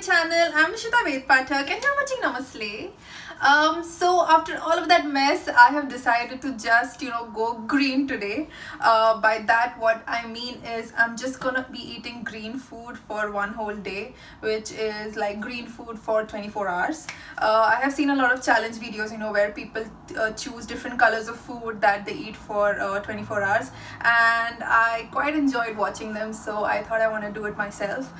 channel. I'm Nishita Vedpathak and you're watching NamahSlay. So after all of that mess, I have decided to just go green today. By that what I mean is I'm just gonna be eating green food for one whole day, which is like green food for 24 hours. I have seen a lot of challenge videos where people choose different colors of food that they eat for 24 hours, and I quite enjoyed watching them, so I thought I want to do it myself.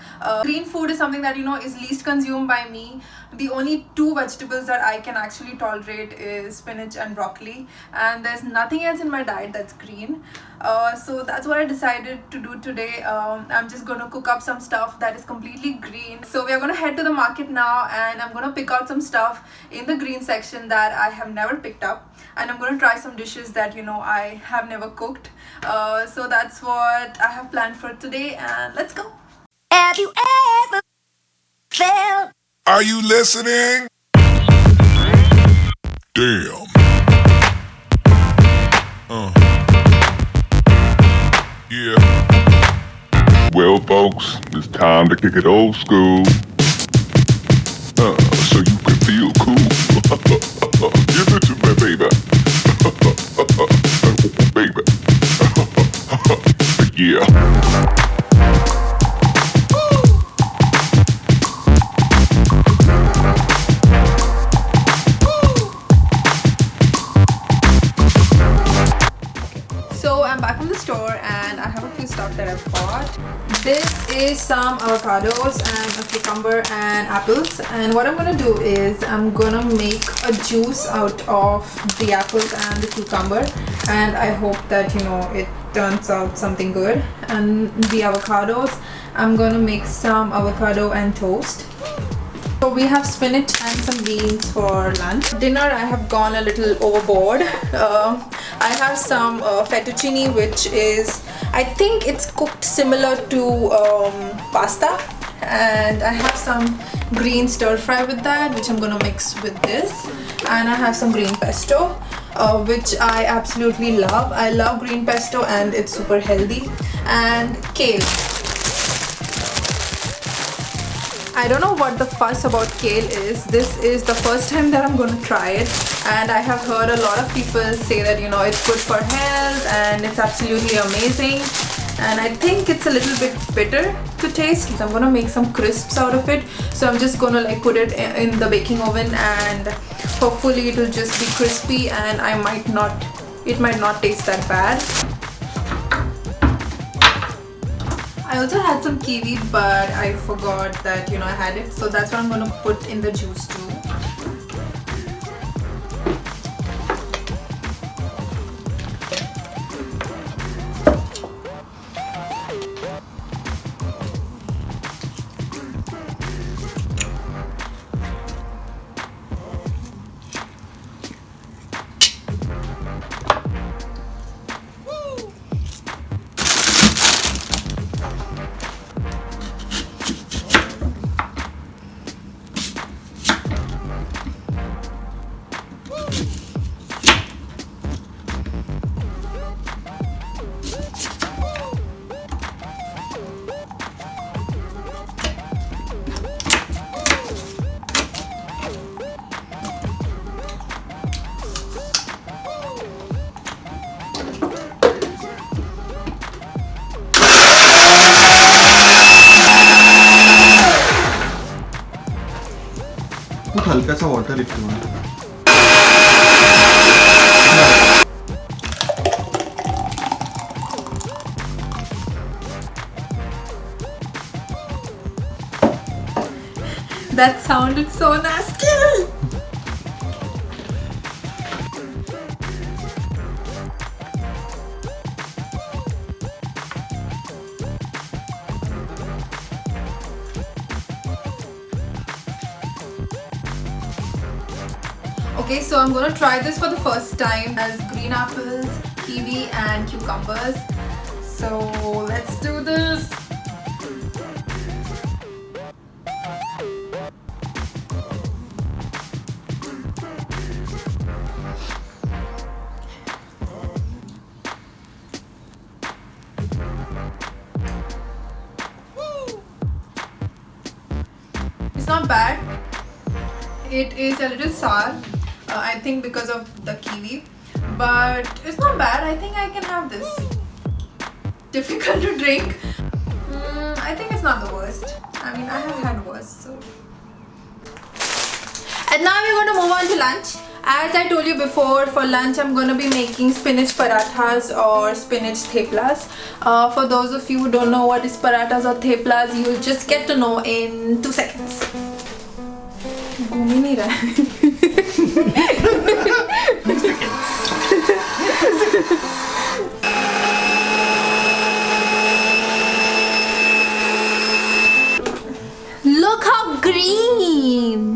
Green food is something that is least consumed by me. The only two vegetables that I can actually tolerate is spinach and broccoli, and there's nothing else in my diet that's green. So that's what I decided to do today. I'm just gonna cook up some stuff that is completely green. So we are gonna head to the market now, and I'm gonna pick out some stuff in the green section that I have never picked up, and I'm gonna try some dishes that I have never cooked. So that's what I have planned for today, and let's go. Have you ever felt? Are you listening? Damn. Yeah. Well, folks, it's time to kick it old school. So you can feel cool. Give it to me, baby. Baby. Yeah. So I'm back from the store and I have a few stuff that I've bought. This is some avocados and a cucumber and apples, and what I'm gonna do is I'm gonna make a juice out of the apples and the cucumber, and I hope that it turns out something good. And the avocados, I'm gonna make some avocado and toast. So we have spinach and some beans for lunch. Dinner, I have gone a little overboard. I have some fettuccine, which is, I think it's cooked similar to pasta, and I have some green stir fry with that, which I'm gonna mix with this, and I have some green pesto, which I absolutely love. I love green pesto and it's super healthy. And kale. I don't know what the fuss about kale is. This is the first time that I'm gonna try it, and I have heard a lot of people say that it's good for health and it's absolutely amazing, and I think it's a little bit bitter to taste. So I'm gonna make some crisps out of it, so I'm just gonna put it in the baking oven, and hopefully it will just be crispy, and it might not taste that bad. I also had some kiwi, but I forgot that I had it, so that's what I'm gonna put in the juice too. खूप हलकासा water येतो. That sounded so nasty. Okay, so I'm gonna try this for the first time as green apples, kiwi and cucumbers. So let's do this. not bad. It is a little sour, I think because of the kiwi, but it's not bad. I think I can have this. Difficult to drink. I think it's not the worst. I mean, I have had worse, so. And now we're going to move on to lunch. As I told you before, for lunch I'm going to be making spinach parathas or spinach theplas. For those of you who don't know what is parathas or theplas, you'll just get to know in 2 seconds. घूम ही नहीं रहा है. 2 seconds. Look how green!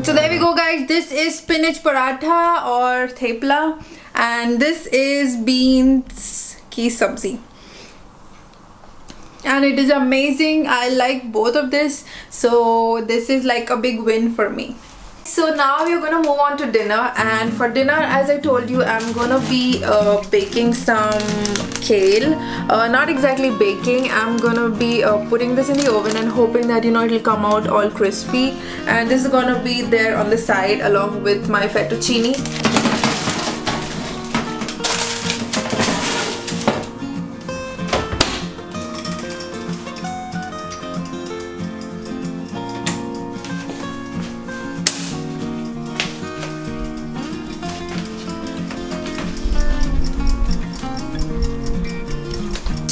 So there we go, guys. This is spinach paratha or thepla, and this is beans ki sabzi, and it is amazing. I like both of this, so this is like a big win for me. So now we're gonna move on to dinner, and for dinner, as I told you, I'm gonna be baking some kale. Not exactly baking, I'm gonna be putting this in the oven and hoping that it'll come out all crispy, and this is gonna be there on the side along with my fettuccine.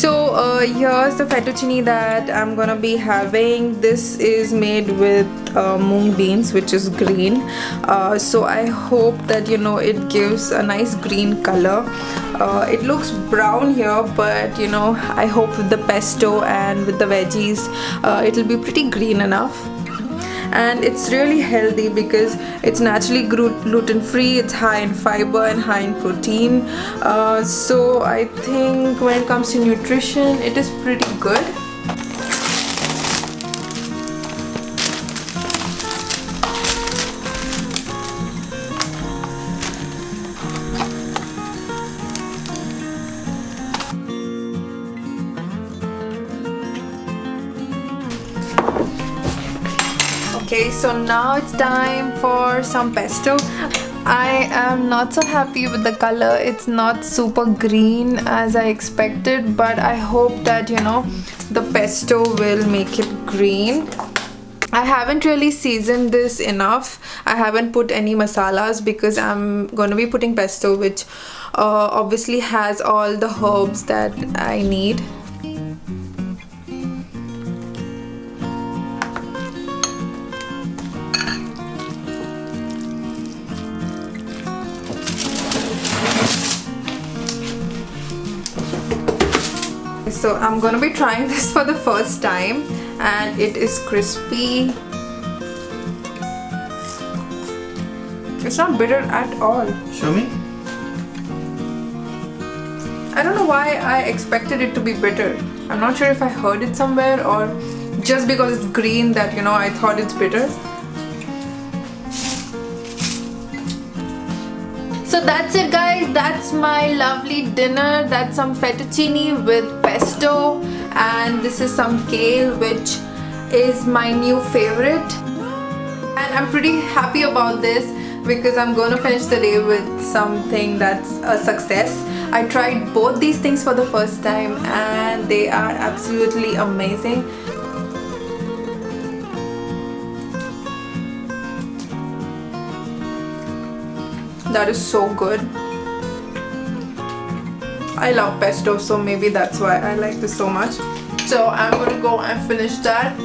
So here's the fettuccine that I'm gonna be having. This is made with mung beans, which is green. So I hope that it gives a nice green color. It looks brown here, but I hope with the pesto and with the veggies it'll be pretty green enough. And it's really healthy because it's naturally gluten free, it's high in fiber and high in protein, so I think when it comes to nutrition it is pretty good. Okay, so now it's time for some pesto. I am not so happy with the color. It's not super green as I expected, but I hope that the pesto will make it green. I haven't really seasoned this enough. I haven't put any masalas because I'm going to be putting pesto, which obviously has all the herbs that I need. So I'm gonna be trying this for the first time, and it is crispy. It's not bitter at all. Show me. I don't know why I expected it to be bitter. I'm not sure if I heard it somewhere or just because it's green that, you know, I thought it's bitter. So that's it, guys. That's my lovely dinner. That's some fettuccine with pesto, and this is some kale, which is my new favorite. And I'm pretty happy about this because I'm gonna finish the day with something that's a success. I tried both these things for the first time and they are absolutely amazing. That is so good. I love pesto, so maybe that's why I like this so much. So I'm gonna go and finish that.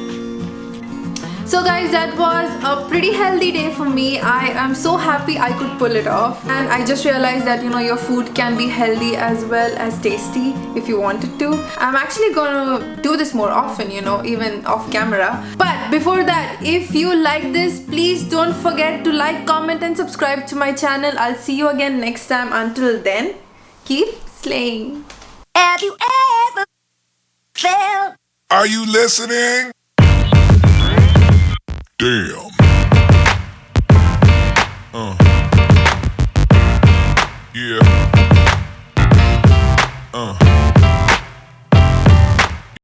So guys, that was a pretty healthy day for me. I am so happy I could pull it off. And I just realized that, you know, your food can be healthy as well as tasty if you wanted to. I'm actually gonna do this more often, you know, even off camera. But before that, if you like this, please don't forget to like, comment and subscribe to my channel. I'll see you again next time. Until then, keep slaying. Have you ever felt? Are you listening? Damn. Yeah.